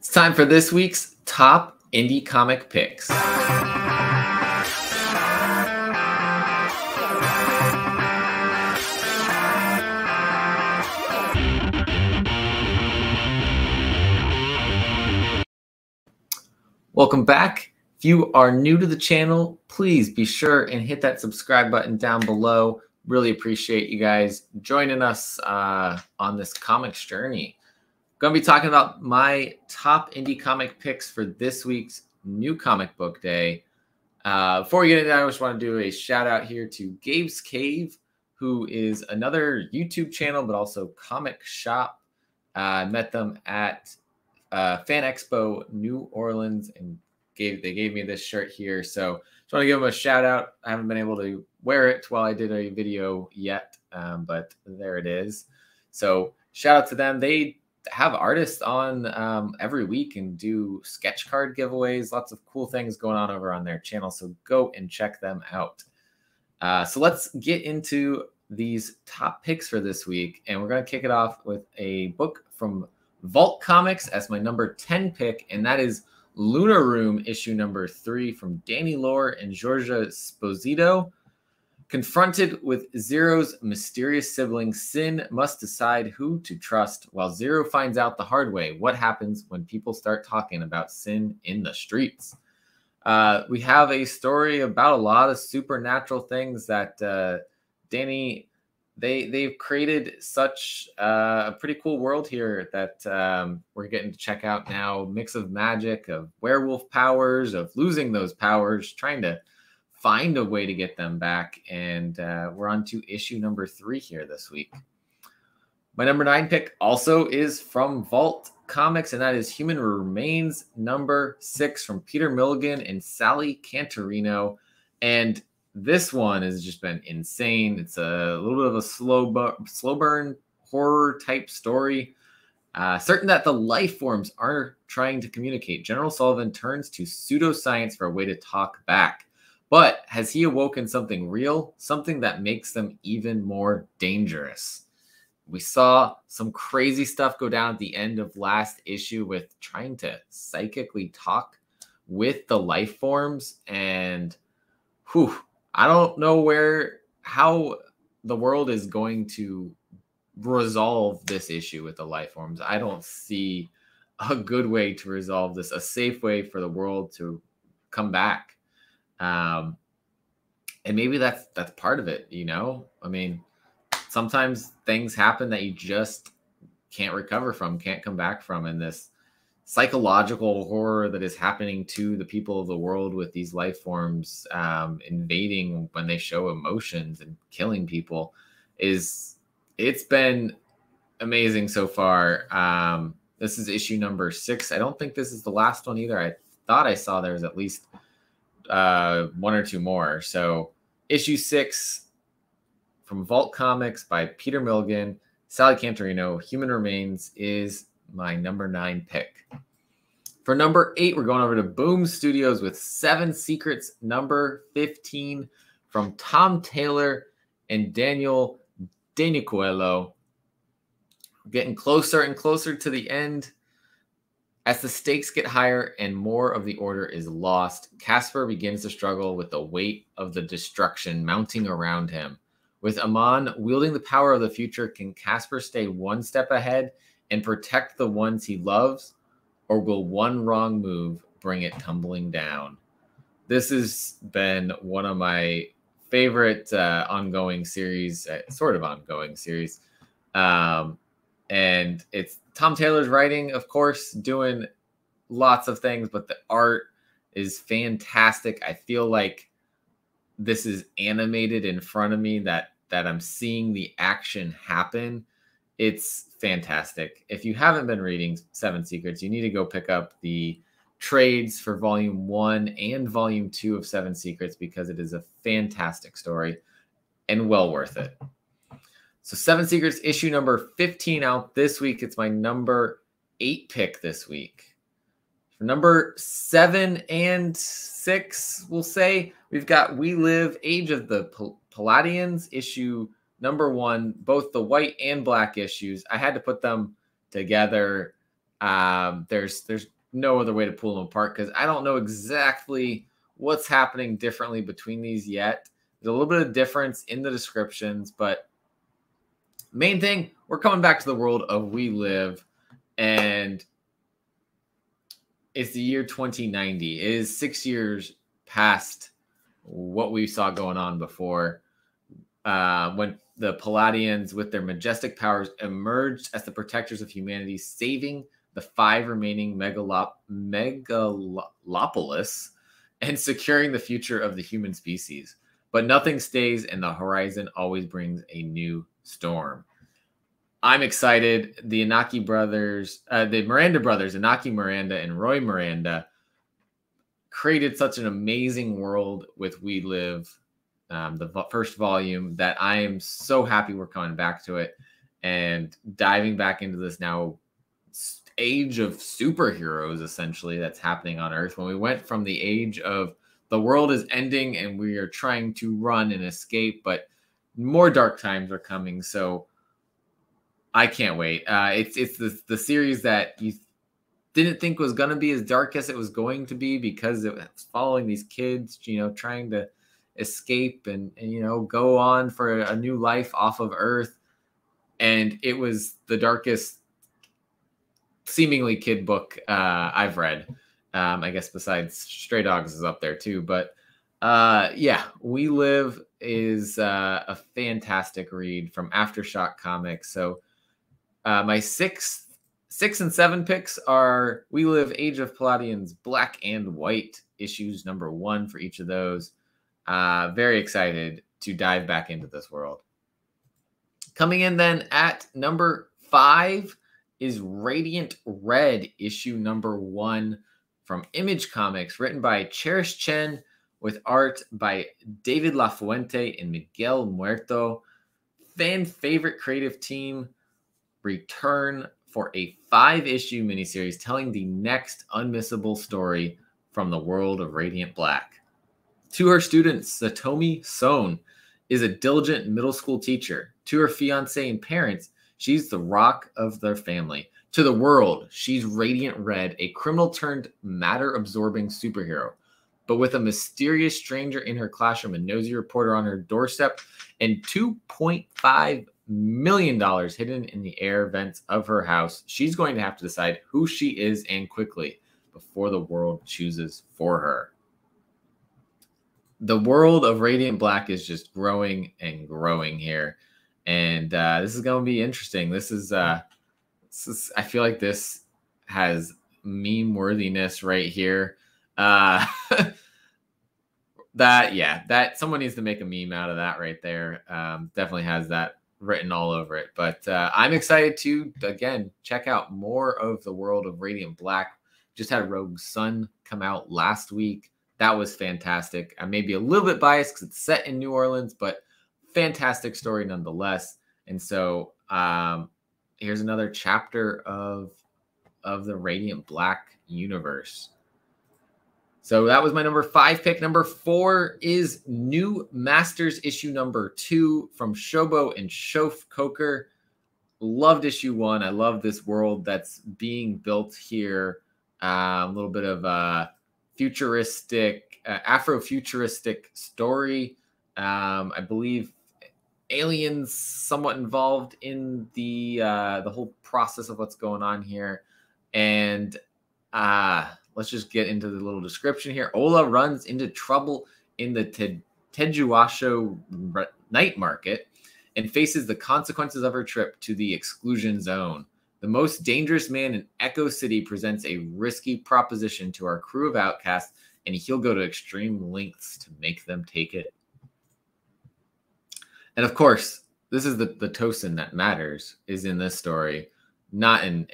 It's time for this week's top indie comic picks. Welcome back. If you are new to the channel, please be sure and hit that subscribe button down below. Really appreciate you guys joining us on this comics journey. Going to be talking about my top indie comic picks for this week's New Comic Book Day. Before we get into that, I just want to do a shout out here to Gabe's Cave, who is another YouTube channel, but also comic shop. I met them at Fan Expo New Orleans, and they gave me this shirt here. So just want to give them a shout out. I haven't been able to wear it while I did a video yet, but there it is. So shout out to them. They have artists on every week and do sketch card giveaways. Lots of cool things going on over on their channel. So go and check them out. So let's get into these top picks for this week. And we're going to kick it off with a book from Vault Comics as my number 10 pick. And that is Lunar Room issue number 3 from Danny Lore and Georgia Sposito. Confronted with Zero's mysterious sibling, Sin must decide who to trust, while Zero finds out the hard way what happens when people start talking about Sin in the streets. We have a story about a lot of supernatural things that Danny, they've created such a pretty cool world here that we're getting to check out now. Mix of magic, of werewolf powers, of losing those powers, trying to find a way to get them back. And we're on to issue number 3 here this week. My number 9 pick also is from Vault Comics, and that is Human Remains number 6 from Peter Milligan and Sally Cantorino. And this one has just been insane. It's a little bit of a slow burn horror type story. Certain that the life forms are trying to communicate, General Sullivan turns to pseudoscience for a way to talk back. But has he awoken something real, something that makes them even more dangerous? We saw some crazy stuff go down at the end of last issue with trying to psychically talk with the life forms. And I don't know how the world is going to resolve this issue with the life forms. I don't see a good way to resolve this, a safe way for the world to come back. And maybe that's part of it, you know? I mean, sometimes things happen that you just can't recover from, can't come back from, in this psychological horror that is happening to the people of the world with these life forms invading when they show emotions and killing people. It's been amazing so far. This is issue number 6. I don't think this is the last one either. I thought I saw there was at least 1 or 2 more. So issue 6 from Vault Comics by Peter Milligan, Sally Cantorino, Human Remains is my number 9 pick. For number 8, we're going over to Boom Studios with 7 Secrets number 15 from Tom Taylor and Daniel Denicuello. Getting closer and closer to the end. As the stakes get higher and more of the order is lost, Casper begins to struggle with the weight of the destruction mounting around him. With Amon wielding the power of the future, can Casper stay one step ahead and protect the ones he loves, or will one wrong move bring it tumbling down? This has been one of my favorite ongoing series, sort of ongoing series. And it's Tom Taylor's writing, of course, doing lots of things, but the art is fantastic. I feel like this is animated in front of me, that I'm seeing the action happen. It's fantastic. If you haven't been reading 7 Secrets, you need to go pick up the trades for volume 1 and volume 2 of 7 Secrets, because it is a fantastic story and well worth it. So 7 Secrets issue number 15 out this week. It's my number 8 pick this week. For number 7 and 6, we'll say, we've got We Live, Age of the Paladins, issue number 1, both the white and black issues. I had to put them together There's no other way to pull them apart because I don't know exactly what's happening differently between these yet. There's a little bit of difference in the descriptions, but main thing, we're coming back to the world of We Live, and it's the year 2090. It is 6 years past what we saw going on before, when the Paladins, with their majestic powers, emerged as the protectors of humanity, saving the 5 remaining megalopolis and securing the future of the human species. But nothing stays, and the horizon always brings a new storm. I'm excited. The Inaki brothers, the Miranda brothers, Inaki Miranda and Roy Miranda, created such an amazing world with We Live, the first volume, that I am so happy we're coming back to it and diving back into this now age of superheroes, essentially, that's happening on Earth. When we went from the age of the world is ending and we are trying to run and escape, but more dark times are coming. So I can't wait. It's the series that you didn't think was going to be as dark as it was going to be, because it was following these kids, trying to escape and go on for a new life off of Earth. And it was the darkest seemingly kid book I've read. I guess besides Stray Dogs is up there too. But yeah, We Live is a fantastic read from Aftershock Comics. So my 6 and 7 picks are We Live, Age of Paladins, Black and White, issues number 1 for each of those. Very excited to dive back into this world. Coming in then at number 5 is Radiant Red, issue number 1 from Image Comics, written by Cherish Chen with art by David Lafuente and Miguel Muerto. Fan favorite creative team return for a 5-issue miniseries telling the next unmissable story from the world of Radiant Black. To her students, Satomi Son is a diligent middle school teacher. To her fiancé and parents, she's the rock of their family. To the world, she's Radiant Red, a criminal turned matter-absorbing superhero. But with a mysterious stranger in her classroom, a nosy reporter on her doorstep, and $2.5 million hidden in the air vents of her house, she's going to have to decide who she is, and quickly, before the world chooses for her. The world of Radiant Black is just growing and growing here. And this is going to be interesting. This is, I feel like this has meme worthiness right here. That someone needs to make a meme out of that right there. Definitely has that written all over it. But I'm excited to, again, check out more of the world of Radiant Black. Just had Rogue Sun come out last week. That was fantastic. I may be a little bit biased because it's set in New Orleans, but fantastic story nonetheless. And so here's another chapter of the Radiant Black universe. So that was my number 5 pick. Number 4 is New Masters issue number 2 from Shobo and Shof Coker. Loved issue 1. I love this world that's being built here. A little bit of futuristic, Afrofuturistic story. I believe aliens somewhat involved in the whole process of what's going on here. And let's just get into the little description here. Ola runs into trouble in the Tejuasho night market and faces the consequences of her trip to the exclusion zone. The most dangerous man in Echo City presents a risky proposition to our crew of outcasts, and he'll go to extreme lengths to make them take it. And of course, this is the Tosin that matters is in this story, not in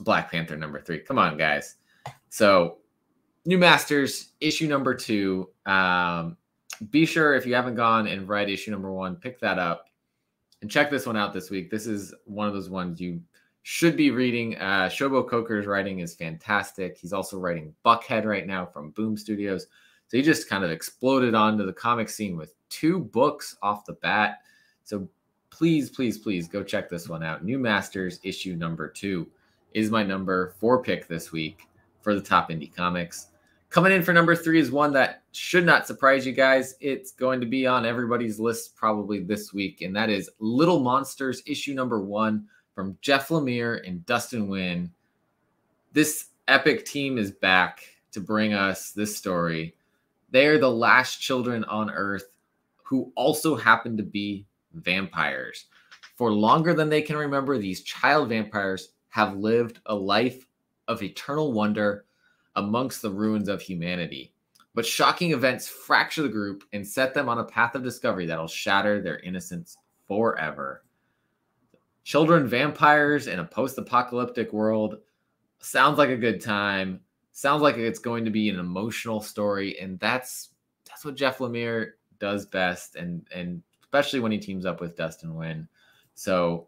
Black Panther number 3. Come on, guys. So, New Masters, issue number 2. Be sure, if you haven't gone and read issue number 1, pick that up and check this one out this week. This is one of those ones you should be reading. Shobo Coker's writing is fantastic. He's also writing Buckhead right now from Boom Studios. So he just kind of exploded onto the comic scene with 2 books off the bat. So please, please, please go check this one out. New Masters, issue number 2. is my number 4 pick this week for the top indie comics. Coming in for number 3 is one that should not surprise you guys. It's going to be on everybody's list probably this week, and that is Little Monsters issue number 1 from Jeff Lemire and Dustin Nguyen. This epic team is back to bring us this story. They are the last children on Earth who also happen to be vampires. For longer than they can remember, these child vampires have lived a life of eternal wonder amongst the ruins of humanity. But shocking events fracture the group and set them on a path of discovery that'll shatter their innocence forever. Children vampires in a post-apocalyptic world sounds like a good time. Sounds like it's going to be an emotional story, and that's what Jeff Lemire does best, and especially when he teams up with Dustin Nguyen. So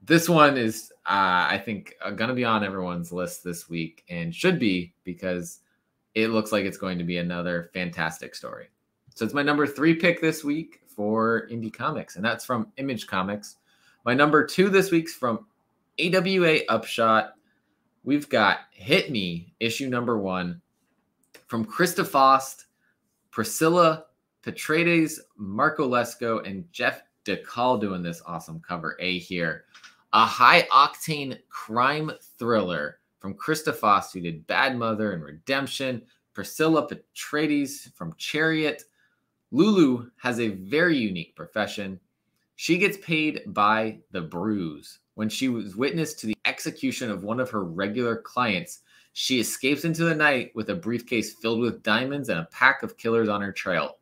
this one is, I think, going to be on everyone's list this week, and should be, because it looks like it's going to be another fantastic story. So it's my number 3 pick this week for indie comics, and that's from Image Comics. My number 2 this week's from AWA Upshot. We've got Hit Me, issue number 1, from Krista Faust, Priscilla Patrades, Marco Lesko, and Jeff DeCall doing this awesome cover A here. A high-octane crime thriller from Krista Faust, who did Bad Mother and Redemption. Priscilla Patrades from Chariot. Lulu has a very unique profession. She gets paid by the bruise. When she was witness to the execution of one of her regular clients, she escapes into the night with a briefcase filled with diamonds and a pack of killers on her trail.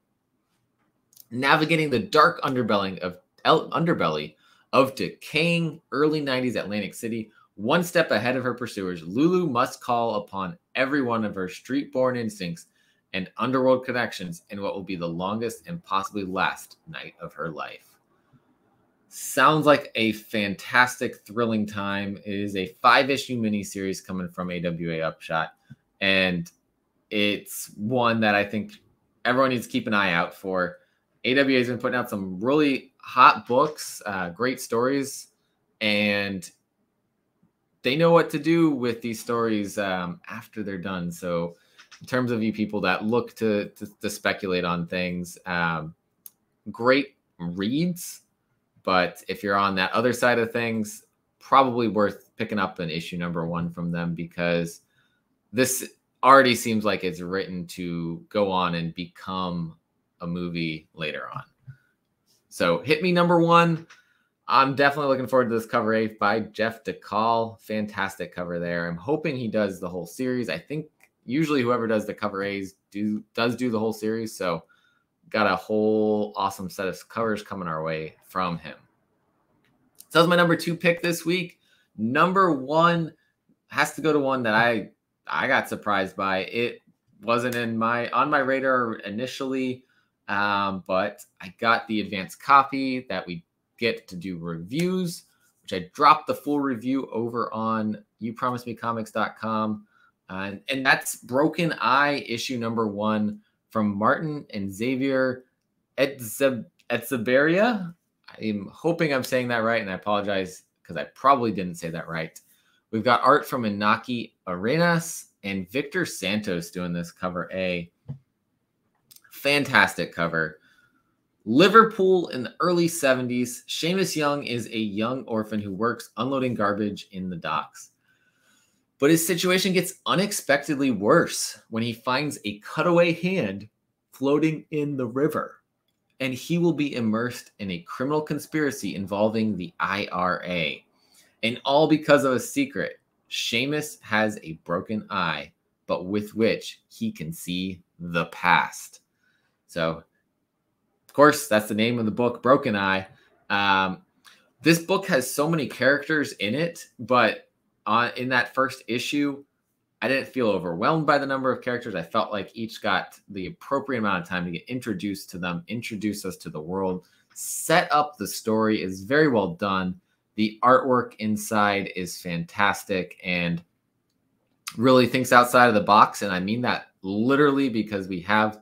Navigating the dark underbelly of decaying early 90s Atlantic City, one step ahead of her pursuers, Lulu must call upon every one of her street-born instincts and underworld connections in what will be the longest and possibly last night of her life. Sounds like a fantastic, thrilling time. It is a 5-issue miniseries coming from AWA Upshot, and it's one that I think everyone needs to keep an eye out for. AWA has been putting out some really hot books, great stories, and they know what to do with these stories after they're done. So in terms of you people that look to speculate on things, great reads. But if you're on that other side of things, probably worth picking up an issue number 1 from them, because this already seems like it's written to go on and become a movie later on. So Hit Me number 1. I'm definitely looking forward to this cover A by Jeff DeCall. Fantastic cover there. I'm hoping he does the whole series. I think usually whoever does the cover A's does do the whole series. So got a whole awesome set of covers coming our way from him. So that's my number 2 pick this week. Number 1 has to go to one that I got surprised by. It wasn't on my radar initially, but I got the advanced copy that we get to do reviews, which I dropped the full review over on youpromisemecomics.com. And that's Broken Eye, issue number 1 from Martin and Xavier Etzeberria. I'm hoping I'm saying that right, and I apologize because I probably didn't say that right. We've got art from Inaki Arenas and Victor Santos doing this cover A. Fantastic cover. Liverpool in the early 70s. Seamus Young is a young orphan who works unloading garbage in the docks. But his situation gets unexpectedly worse when he finds a cutaway hand floating in the river. And he will be immersed in a criminal conspiracy involving the IRA. And all because of a secret. Seamus has a broken eye, but with which he can see the past. So, of course, that's the name of the book, Broken Eye. This book has so many characters in it, but in that first issue, I didn't feel overwhelmed by the number of characters. I felt like each got the appropriate amount of time to get introduced to them, introduce us to the world, set up the story is very well done. The artwork inside is fantastic and really thinks outside of the box. And I mean that literally, because we have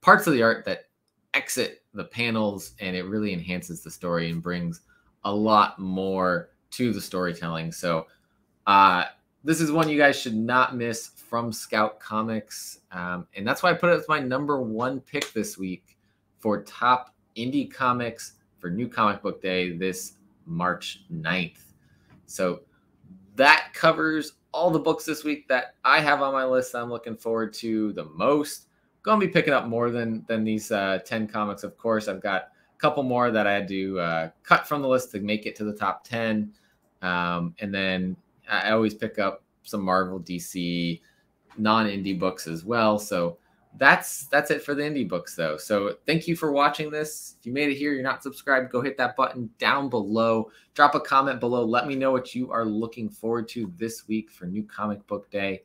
parts of the art that exit the panels and it really enhances the story and brings a lot more to the storytelling. So this is one you guys should not miss from Scout Comics. And that's why I put it as my #1 pick this week for top indie comics for New Comic Book Day this March 9th. So that covers all the books this week that I have on my list that I'm looking forward to the most. Going to be picking up more than these 10 comics, of course. I've got a couple more that I had to cut from the list to make it to the top 10. And then I always pick up some Marvel, DC, non-indie books as well. So that's it for the indie books, though. So thank you for watching this. If you made it here, you're not subscribed, go hit that button down below. Drop a comment below. Let me know what you are looking forward to this week for New Comic Book Day.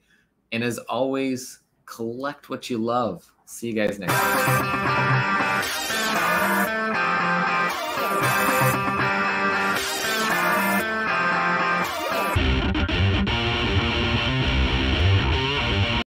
And as always, collect what you love. See you guys next time.